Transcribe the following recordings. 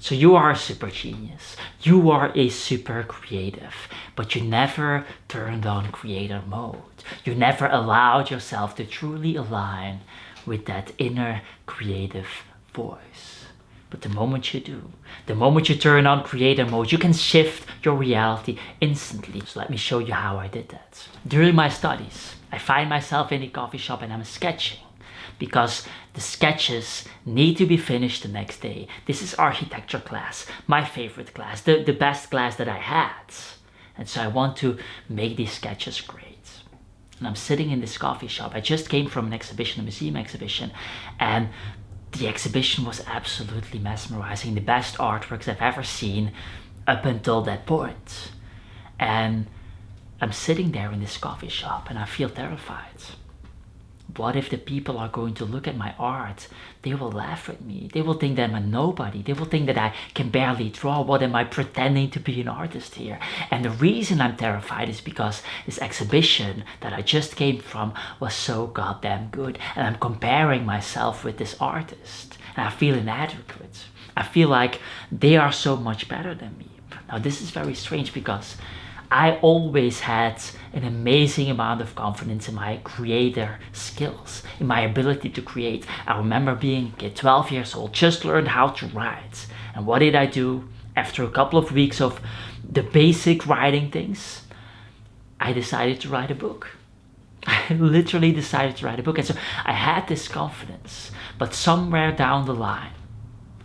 So you are a super genius, you are a super creative, but you never turned on creator mode. You never allowed yourself to truly align with that inner creative voice. But the moment you do, the moment you turn on creator mode, you can shift your reality instantly. So let me show you how I did that. During my studies, I find myself in a coffee shop and I'm sketching, because the sketches need to be finished the next day. This is architecture class, my favorite class, the best class that I had. And so I want to make these sketches great. And I'm sitting in this coffee shop. I just came from an exhibition, a museum exhibition, and the exhibition was absolutely mesmerizing. The best artworks I've ever seen up until that point. And I'm sitting there in this coffee shop and I feel terrified. What if the people are going to look at my art? They will laugh at me. They will think that I'm a nobody. They will think that I can barely draw. What am I pretending to be an artist here? And the reason I'm terrified is because this exhibition that I just came from was so goddamn good. And I'm comparing myself with this artist. And I feel inadequate. I feel like they are so much better than me. Now this is very strange because I always had an amazing amount of confidence in my creator skills, in my ability to create. I remember being a kid, 12 years old, just learned how to write. And what did I do? After a couple of weeks of the basic writing things, I decided to write a book. I literally decided to write a book. And so I had this confidence, but somewhere down the line,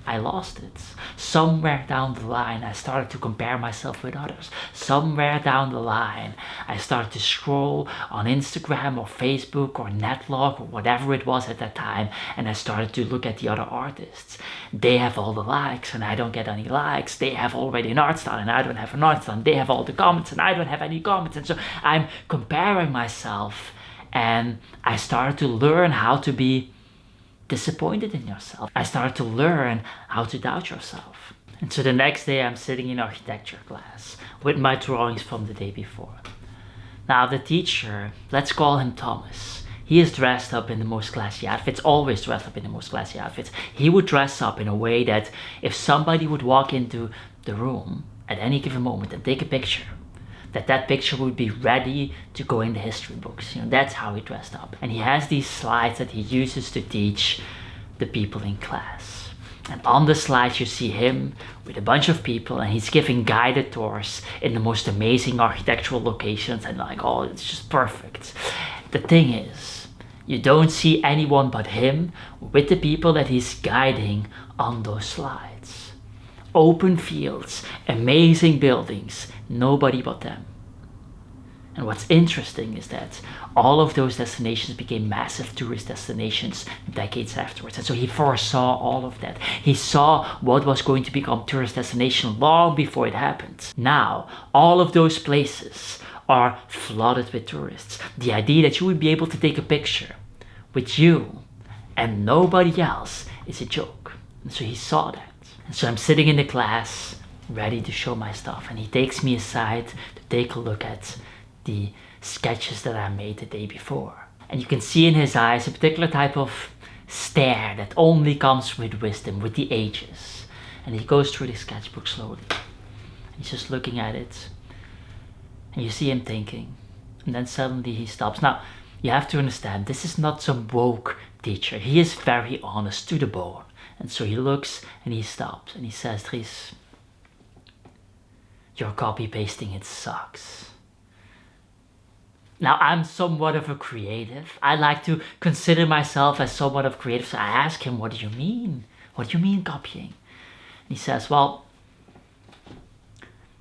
I lost it. Somewhere down the line, I started to compare myself with others. Somewhere down the line, I started to scroll on Instagram or Facebook or Netlog or whatever it was at that time, and I started to look at the other artists. They have all the likes and I don't get any likes. They have already an art style and I don't have an art style. They have all the comments and I don't have any comments. And so I'm comparing myself, and I started to learn how to be disappointed in yourself. I started to learn how to doubt yourself. And so the next day I'm sitting in architecture class with my drawings from the day before. Now the teacher, let's call him Thomas. He is dressed up in the most classy outfits, always dressed up in the most classy outfits. He would dress up in a way that if somebody would walk into the room at any given moment and take a picture, that picture would be ready to go in the history books. That's how he dressed up. And he has these slides that he uses to teach the people in class. And on the slides you see him with a bunch of people, and he's giving guided tours in the most amazing architectural locations, and like, oh, it's just perfect. The thing is, you don't see anyone but him with the people that he's guiding on those slides. Open fields, amazing buildings, nobody but them. And what's interesting is that all of those destinations became massive tourist destinations decades afterwards. And so he foresaw all of that. He saw what was going to become tourist destination long before it happened. Now, all of those places are flooded with tourists. The idea that you would be able to take a picture with you and nobody else is a joke. And so he saw that. And so I'm sitting in the class, ready to show my stuff, and he takes me aside to take a look at the sketches that I made the day before. And you can see in his eyes a particular type of stare that only comes with wisdom, with the ages. And he goes through the sketchbook slowly. He's just looking at it, and you see him thinking, and then suddenly he stops. Now, you have to understand, this is not some woke teacher. He is very honest to the bone. And so he looks and he stops and he says, Dries, your copy pasting, it sucks. Now I'm somewhat of a creative. I like to consider myself as somewhat of creative. So I ask him, what do you mean? What do you mean copying? And he says, well,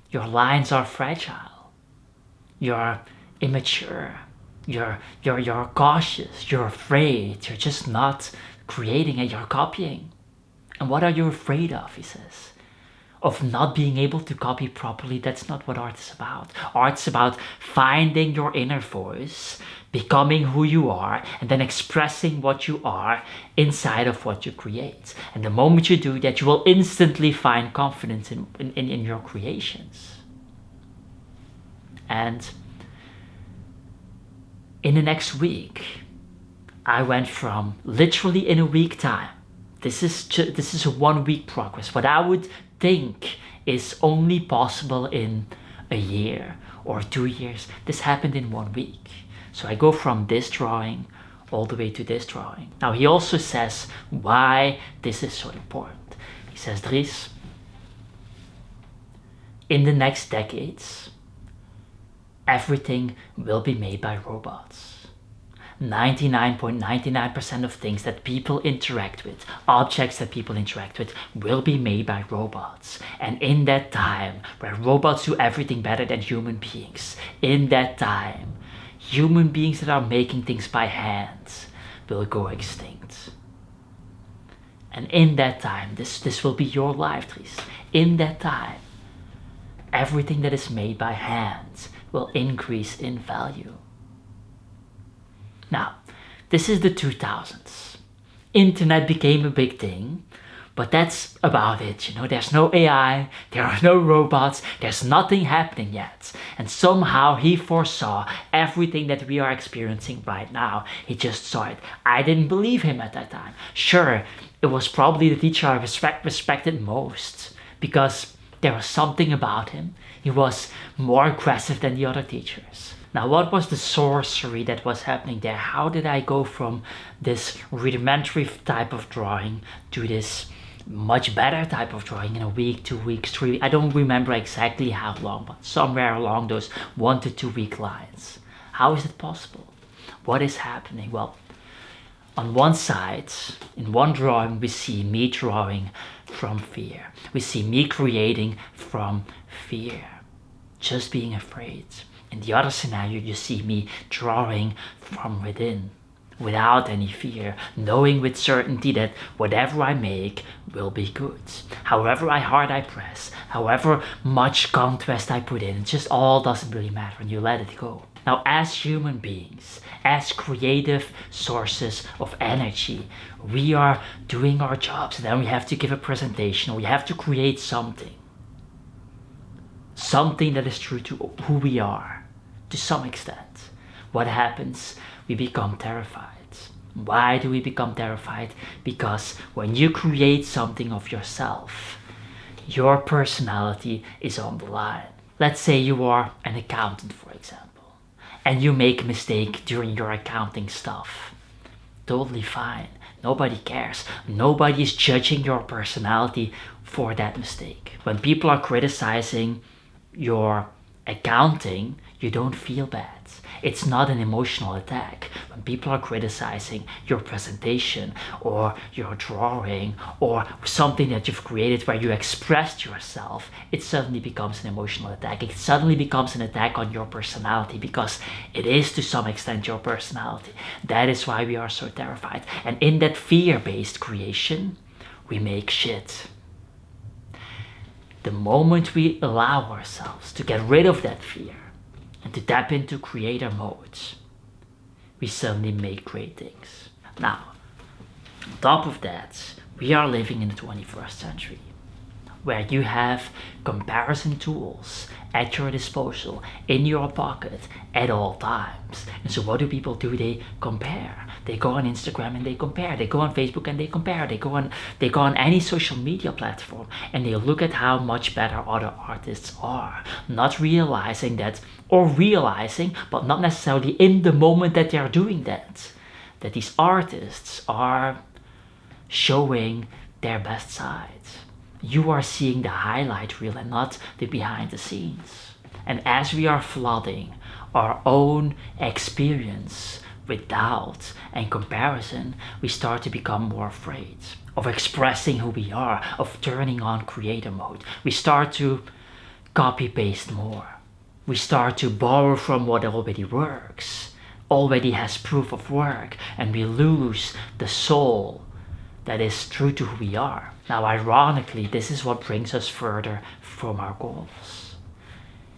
your lines are fragile. You're immature. You're cautious. You're afraid. You're just not creating and you're copying. And what are you afraid of, he says? Of not being able to copy properly. That's not what art is about. Art's about finding your inner voice, becoming who you are, and then expressing what you are inside of what you create. And the moment you do that, you will instantly find confidence in your creations. And in the next week, I went from literally in a week time This is a 1 week progress. What I would think is only possible in a year or 2 years, this happened in 1 week. So I go from this drawing all the way to this drawing. Now he also says why this is so important. He says, Dries, in the next decades, everything will be made by robots. 99.99% of things that people interact with, objects that people interact with, will be made by robots. And in that time, where robots do everything better than human beings, in that time, human beings that are making things by hand will go extinct. And in that time, this will be your life, Dries. In that time, everything that is made by hand will increase in value. Now, this is the 2000s. Internet became a big thing, but that's about it. You know, there's no AI, there are no robots, there's nothing happening yet. And somehow he foresaw everything that we are experiencing right now. He just saw it. I didn't believe him at that time. Sure, it was probably the teacher I respected most, because there was something about him. He was more aggressive than the other teachers. Now, what was the sorcery that was happening there? How did I go from this rudimentary type of drawing to this much better type of drawing in a week, 2 weeks, 3 weeks? I don't remember exactly how long, but somewhere along those 1 to 2 week lines. How is it possible? What is happening? Well, on one side, in one drawing, we see me drawing from fear. We see me creating from fear, just being afraid. In the other scenario, you see me drawing from within, without any fear, knowing with certainty that whatever I make will be good. However hard I press, however much contrast I put in, it just all doesn't really matter when you let it go. Now, as human beings, as creative sources of energy, we are doing our jobs, and then we have to give a presentation, or we have to create something that is true to who we are. To some extent, what happens? We become terrified. Why do we become terrified? Because when you create something of yourself, your personality is on the line. Let's say you are an accountant, for example, and you make a mistake during your accounting stuff. Totally fine. Nobody cares. Nobody is judging your personality for that mistake. When people are criticizing your accounting, you don't feel bad. It's not an emotional attack. When people are criticizing your presentation or your drawing or something that you've created where you expressed yourself, it suddenly becomes an emotional attack. It suddenly becomes an attack on your personality, because it is to some extent your personality. That is why we are so terrified. And in that fear-based creation, we make shit. The moment we allow ourselves to get rid of that fear and to tap into creator mode, we suddenly make great things. Now, on top of that, we are living in the 21st century, where you have comparison tools at your disposal, in your pocket, at all times. And so what do people do? They compare. They go on Instagram and they compare. They go on Facebook and they compare. They go on any social media platform and they look at how much better other artists are. Not realizing that, or realizing, but not necessarily in the moment that they're doing that these artists are showing their best sides. You are seeing the highlight reel and not the behind the scenes. And as we are flooding our own experience with doubt and comparison, we start to become more afraid of expressing who we are, of turning on creator mode. We start to copy paste more. We start to borrow from what already works, already has proof of work, and we lose the soul that is true to who we are. Now, ironically, this is what brings us further from our goals.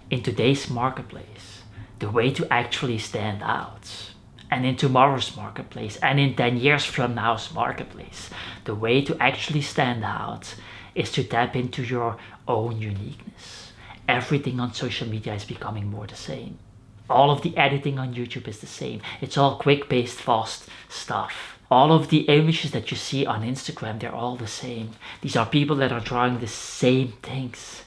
In today's marketplace, the way to actually stand out, and in tomorrow's marketplace, and in 10 years from now's marketplace, the way to actually stand out is to tap into your own uniqueness. Everything on social media is becoming more the same. All of the editing on YouTube is the same. It's all quick-paced, fast stuff. All of the images that you see on Instagram, they're all the same. These are people that are drawing the same things.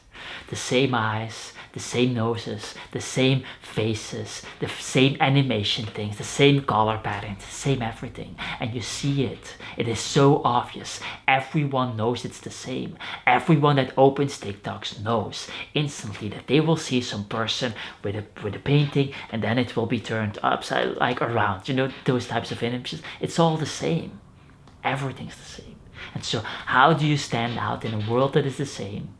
The same eyes, the same noses, the same faces, the same animation things, the same color patterns, the same everything. And you see it. It is so obvious. Everyone knows it's the same. Everyone that opens TikToks knows instantly that they will see some person with a painting, and then it will be turned upside, like around. You know, those types of images. It's all the same. Everything's the same. And so how do you stand out in a world that is the same?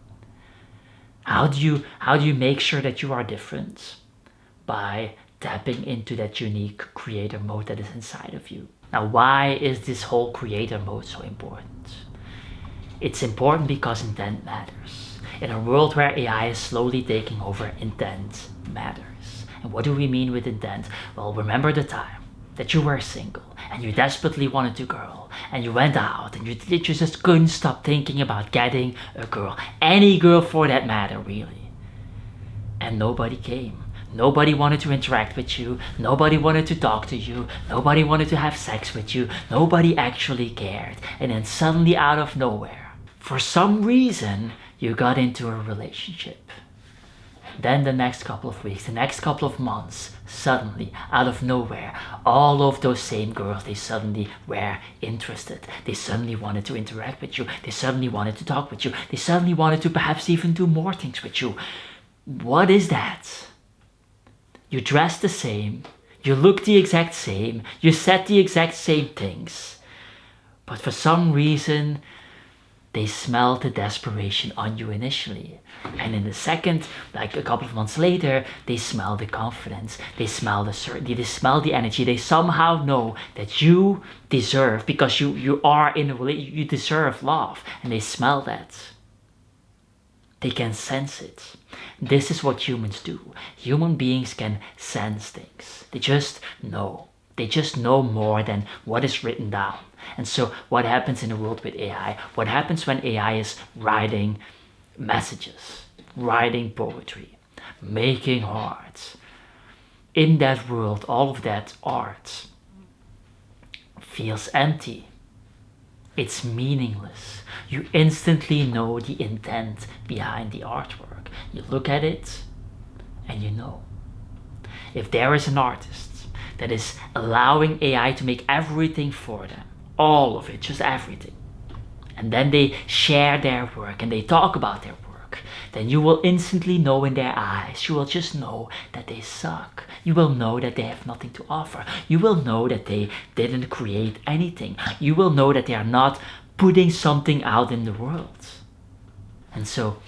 How do you make sure that you are different? By tapping into that unique creator mode that is inside of you. Now, why is this whole creator mode so important? It's important because intent matters. In a world where AI is slowly taking over, intent matters. And what do we mean with intent? Well, remember the time that you were single and you desperately wanted a girl, and you went out and you just couldn't stop thinking about getting a girl, any girl for that matter, really. And nobody came. Nobody wanted to interact with you. Nobody wanted to talk to you. Nobody wanted to have sex with you. Nobody actually cared. And then suddenly, out of nowhere, for some reason, you got into a relationship. Then the next couple of weeks, the next couple of months, suddenly, out of nowhere, all of those same girls, they suddenly were interested. They suddenly wanted to interact with you. They suddenly wanted to talk with you. They suddenly wanted to perhaps even do more things with you. What is that? You dress the same. You look the exact same. You said the exact same things. But for some reason, they smelled the desperation on you initially. And in the second, like a couple of months later, they smell the confidence. They smell the certainty. They smell the energy. They somehow know that you deserve, because you are in a relationship, you deserve love. And they smell that. They can sense it. This is what humans do. Human beings can sense things. They just know. They just know more than what is written down. And so what happens in the world with AI? What happens when AI is writing messages, writing poetry, making art? In that world, all of that art feels empty. It's meaningless. You instantly know the intent behind the artwork. You look at it and you know. If there is an artist that is allowing AI to make everything for them, all of it, just everything, and then they share their work and they talk about their work, then you will instantly know in their eyes. You will just know that they suck. You will know that they have nothing to offer. You will know that they didn't create anything. You will know that they are not putting something out in the world. And so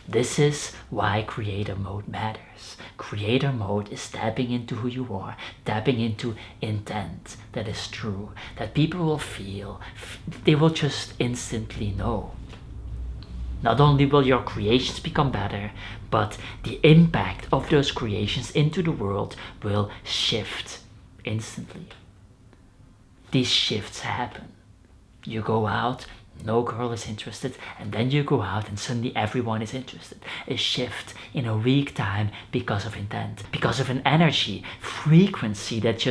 this is why creator mode matters. Creator mode is tapping into who you are, tapping into intent that is true, that people will feel, they will just instantly know. Not only will your creations become better, but the impact of those creations into the world will shift instantly. These shifts happen. You go out, no girl is interested, and then you go out and suddenly everyone is interested. A shift in a week time because of intent, because of an energy, frequency that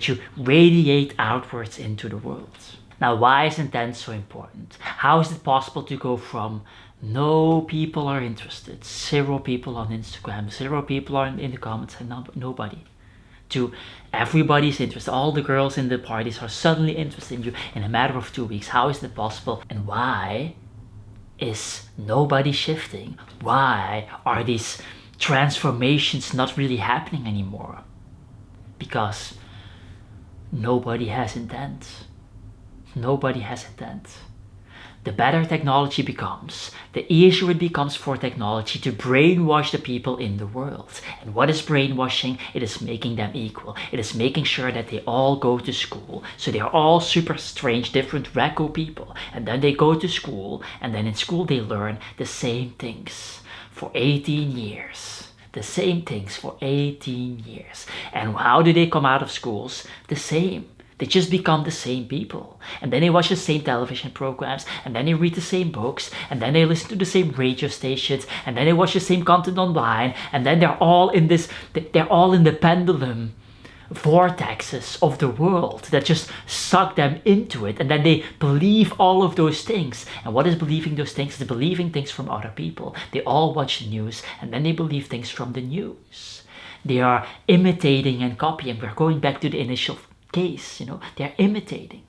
you radiate outwards into the world. Now, why is intent so important? How is it possible to go from no people are interested, 0 people on Instagram, 0 people are in the comments, and nobody, to everybody's interested, all the girls in the parties are suddenly interested in you in a matter of 2 weeks? How is that possible? And why is nobody shifting? Why are these transformations not really happening anymore? Because nobody has intent. Nobody has intent. The better technology becomes, the easier it becomes for technology to brainwash the people in the world. And what is brainwashing? It is making them equal. It is making sure that they all go to school. So they are all super strange, different, wacko people. And then they go to school, and then in school they learn the same things for 18 years. The same things for 18 years. And how do they come out of schools? The same. They just become the same people. And then they watch the same television programs, and then they read the same books, and then they listen to the same radio stations, and then they watch the same content online, and then they're all in the pendulum vortexes of the world that just suck them into it, and then they believe all of those things. And what is believing those things? Is believing things from other people. They all watch the news, and then they believe things from the news. They are imitating and copying. We're going back to the initial case, they're imitating.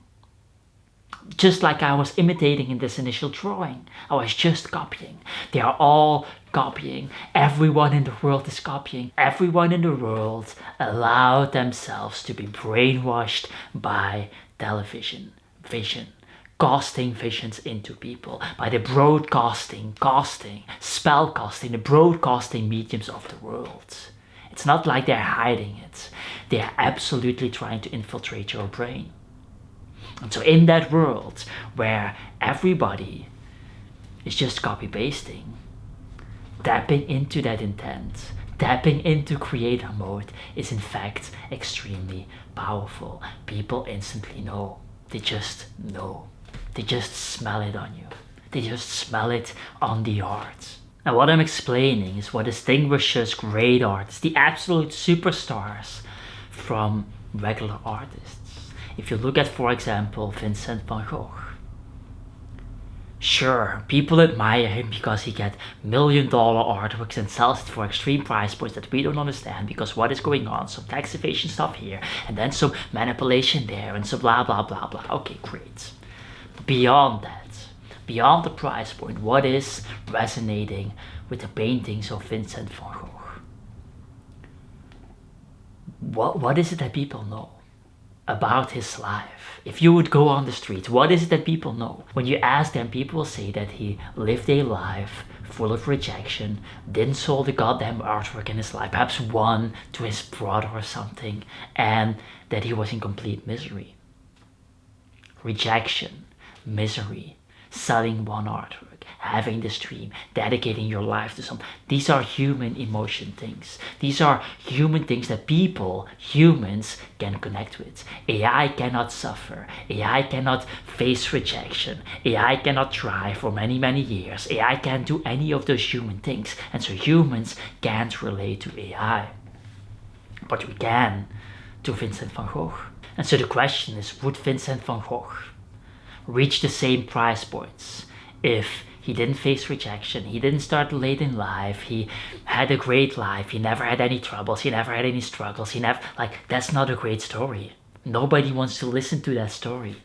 Just like I was imitating in this initial drawing, I was just copying. They are all copying. Everyone in the world is copying. Everyone in the world allowed themselves to be brainwashed by television, vision, casting visions into people, by the broadcasting, spellcasting, the broadcasting mediums of the world. It's not like they're hiding it. They're absolutely trying to infiltrate your brain. And so in that world where everybody is just copy-pasting, tapping into that intent, tapping into creator mode is in fact extremely powerful. People instantly know. They just know. They just smell it on you. They just smell it on the art. And what I'm explaining is what distinguishes great artists, the absolute superstars, from regular artists. If you look at, for example, Vincent van Gogh, sure, people admire him because he gets $1 million artworks and sells it for extreme price points that we don't understand, because what is going on? Some tax evasion stuff here, and then some manipulation there, and some blah blah blah blah. Okay, great. Beyond that, beyond the price point, what is resonating with the paintings of Vincent van Gogh? What is it that people know about his life? If you would go on the streets, what is it that people know? When you ask them, people will say that he lived a life full of rejection, didn't sell the goddamn artwork in his life, perhaps one to his brother or something, and that he was in complete misery. Rejection, misery, selling one artwork, having this dream, dedicating your life to something. These are human emotion things. These are human things that people, humans, can connect with. AI cannot suffer. AI cannot face rejection. AI cannot try for many, many years. AI can't do any of those human things. And so humans can't relate to AI. But we can to Vincent van Gogh. And so the question is, would Vincent van Gogh reach the same price points if he didn't face rejection, he didn't start late in life, he had a great life, he never had any troubles, he never had any struggles, that's not a great story. Nobody wants to listen to that story.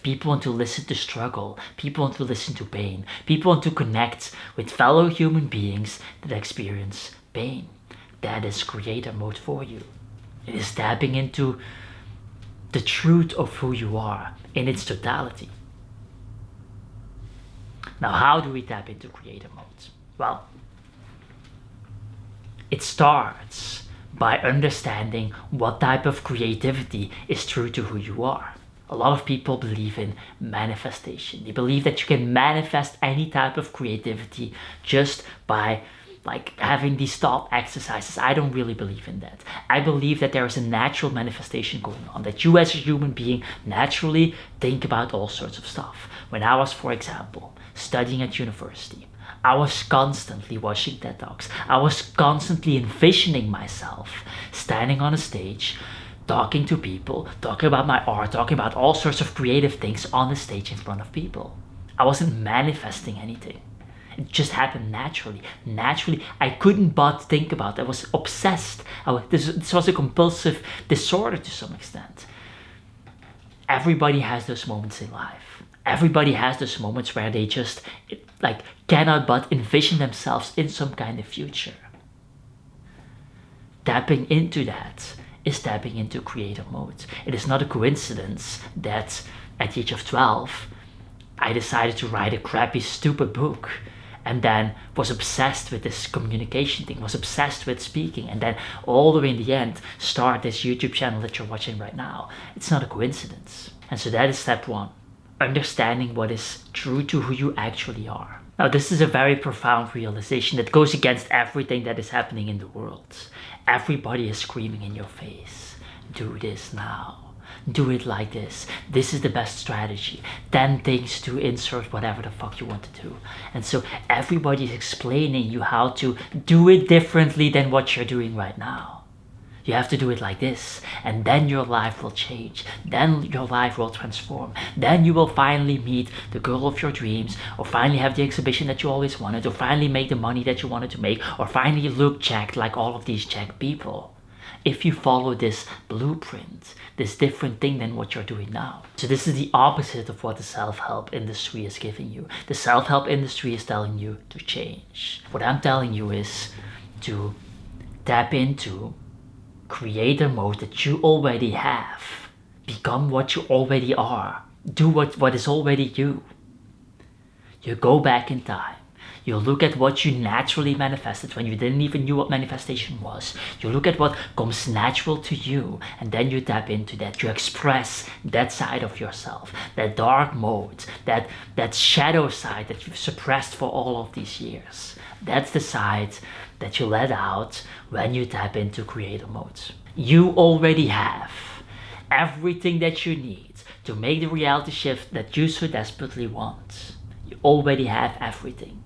People want to listen to struggle, people want to listen to pain, people want to connect with fellow human beings that experience pain. That is creator mode for you. It is tapping into the truth of who you are in its totality. Now, how do we tap into creator mode? Well, it starts by understanding what type of creativity is true to who you are. A lot of people believe in manifestation. They believe that you can manifest any type of creativity just by having these thought exercises. I don't really believe in that. I believe that there is a natural manifestation going on, that you as a human being naturally think about all sorts of stuff. When I was, for example, studying at university, I was constantly watching TED Talks. I was constantly envisioning myself standing on a stage, talking to people, talking about my art, talking about all sorts of creative things on the stage in front of people. I wasn't manifesting anything. It just happened naturally. I couldn't but think about it. I was obsessed. This was a compulsive disorder to some extent. Everybody has those moments in life. Everybody has those moments where they just cannot but envision themselves in some kind of future. Tapping into that is tapping into creative mode. It is not a coincidence that at the age of 12, I decided to write a crappy, stupid book, and then was obsessed with this communication thing, was obsessed with speaking, and then all the way in the end start this YouTube channel that you're watching right now. It's not a coincidence. And so that is step one. Understanding what is true to who you actually are. Now, this is a very profound realization that goes against everything that is happening in the world. Everybody is screaming in your face, do this now. Do it like this. This is the best strategy. 10 things to insert whatever the fuck you want to do. And so everybody is explaining you how to do it differently than what you're doing right now. You have to do it like this, and then your life will change. Then your life will transform. Then you will finally meet the girl of your dreams, or finally have the exhibition that you always wanted, or finally make the money that you wanted to make, or finally look jacked like all of these jacked people. If you follow this blueprint, this different thing than what you're doing now. So this is the opposite of what the self-help industry is giving you. The self-help industry is telling you to change. What I'm telling you is to tap into creator mode that you already have. Become what you already are. Do what is already you. You go back in time. You look at what you naturally manifested when you didn't even know what manifestation was. You look at what comes natural to you, and then you tap into that. You express that side of yourself, that dark mode, that shadow side that you've suppressed for all of these years. That's the side that you let out when you tap into creator mode. You already have everything that you need to make the reality shift that you so desperately want. You already have everything.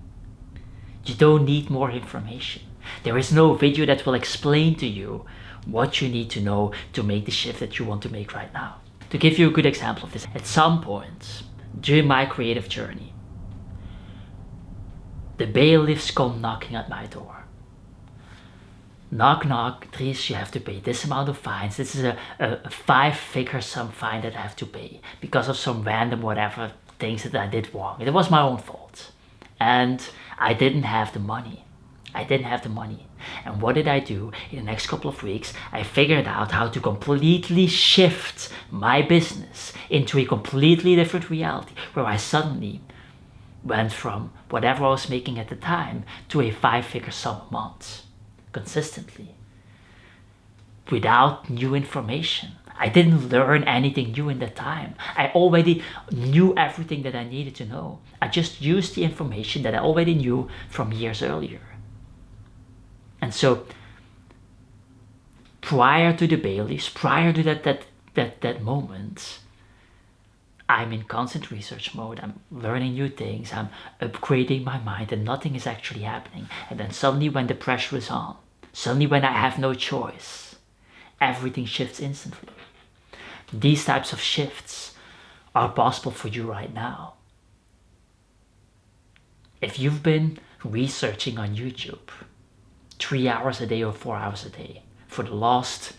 You don't need more information. There is no video that will explain to you what you need to know to make the shift that you want to make right now. To give you a good example of this, at some point during my creative journey, the bailiffs come knocking at my door. Knock, knock, Dries, you have to pay this amount of fines. This is a 5-figure sum fine that I have to pay because of some random whatever things that I did wrong. It was my own fault. And I didn't have the money. And what did I do? In the next couple of weeks, I figured out how to completely shift my business into a completely different reality, where I suddenly went from whatever I was making at the time to a 5-figure sum a month, consistently, without new information. I didn't learn anything new in that time. I already knew everything that I needed to know. I just used the information that I already knew from years earlier. And so, prior to the bailiffs, prior to that moment, I'm in constant research mode. I'm learning new things. I'm upgrading my mind, and nothing is actually happening. And then suddenly, when the pressure is on, suddenly when I have no choice, everything shifts instantly. These types of shifts are possible for you right now. If you've been researching on YouTube 3 hours a day or 4 hours a day for the last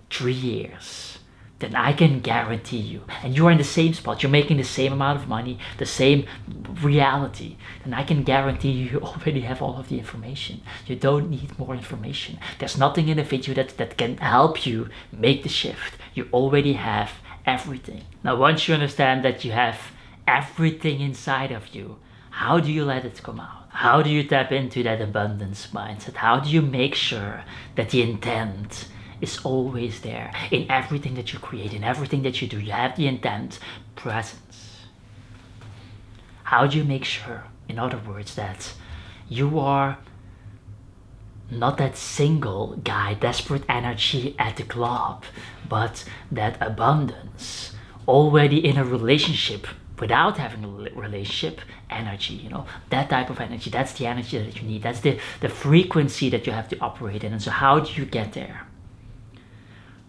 3 years, then I can guarantee you, and you are in the same spot, you're making the same amount of money, the same reality, then I can guarantee you already have all of the information. You don't need more information. There's nothing in the video that can help you make the shift. You already have everything. Now, once you understand that you have everything inside of you, how do you let it come out? How do you tap into that abundance mindset? How do you make sure that the intent is always there in everything that you create, in everything that you do? You have the intent, presence. How do you make sure, in other words, that you are not that single guy, desperate energy at the club, but that abundance, already in a relationship without having a relationship, energy, that type of energy? That's the energy that you need. That's the frequency that you have to operate in. And so how do you get there?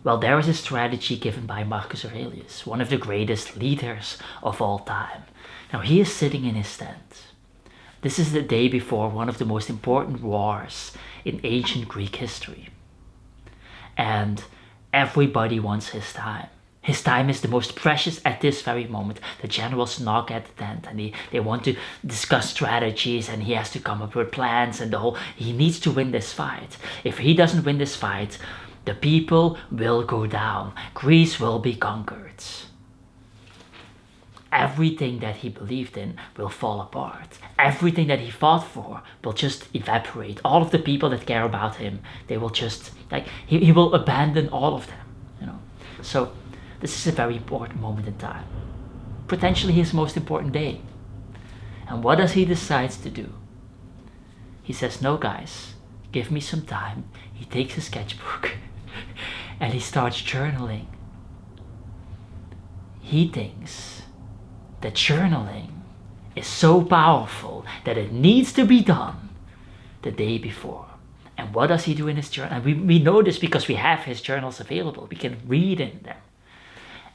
Well, there is a strategy given by Marcus Aurelius, one of the greatest leaders of all time. Now, he is sitting in his tent. This is the day before one of the most important wars in ancient Greek history. And everybody wants his time. His time is the most precious at this very moment. The generals knock at the tent and they want to discuss strategies, and he has to come up with plans, and he needs to win this fight. If he doesn't win this fight, the people will go down. Greece will be conquered. Everything that he believed in will fall apart. Everything that he fought for will just evaporate. All of the people that care about him, they will just, he will abandon all of them. So this is a very important moment in time. Potentially his most important day. And what does he decide to do? He says, no guys, give me some time. He takes his sketchbook and he starts journaling. He thinks that journaling is so powerful that it needs to be done the day before. And what does he do in his journal? And we know this because we have his journals available. We can read in them.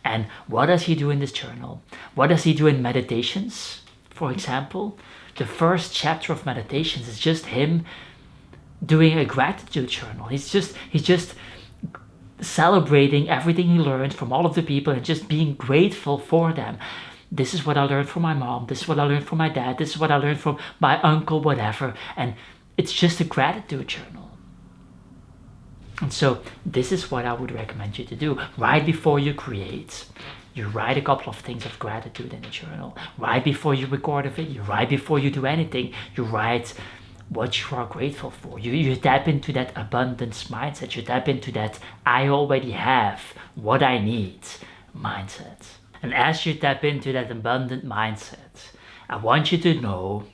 And what does he do in this journal? What does he do in meditations? For example, the first chapter of meditations is just him doing a gratitude journal. He's just celebrating everything he learned from all of the people and just being grateful for them. This is what I learned from my mom. This is what I learned from my dad. This is what I learned from my uncle, whatever. And it's just a gratitude journal. And so this is what I would recommend you to do. Right before you create, you write a couple of things of gratitude in the journal. Right before you record a video, right before you do anything, you write what you are grateful for. You tap into that abundance mindset. You tap into that I already have what I need mindset. And as you tap into that abundant mindset, I want you to know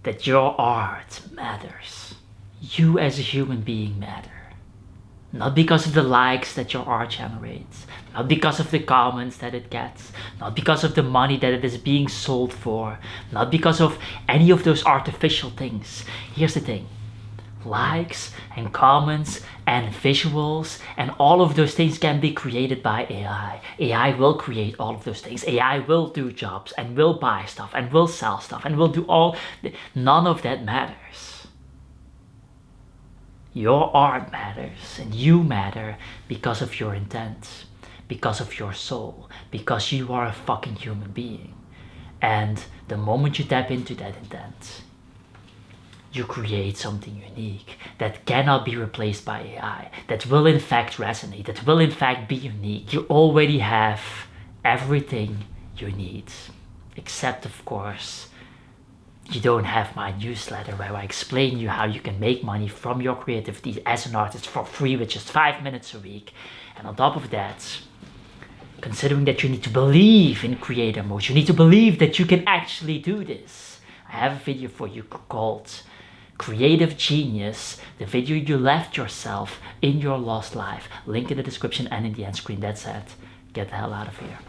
that your art matters. You as a human being matter. Not because of the likes that your art generates, not because of the comments that it gets, not because of the money that it is being sold for, not because of any of those artificial things. Here's the thing. Likes and comments and visuals and all of those things can be created by AI. AI will create all of those things. AI will do jobs and will buy stuff and will sell stuff and will do all. None of that matters. Your art matters and you matter because of your intent, because of your soul, because you are a fucking human being. And the moment you tap into that intent, you create something unique that cannot be replaced by AI, that will in fact resonate, that will in fact be unique. You already have everything you need, except of course, you don't have my newsletter where I explain you how you can make money from your creativity as an artist for free with just 5 minutes a week. And on top of that, considering that you need to believe in creator mode, you need to believe that you can actually do this. I have a video for you called Creative Genius, the video you left yourself in your lost life. Link in the description and in the end screen. That's it. Get the hell out of here.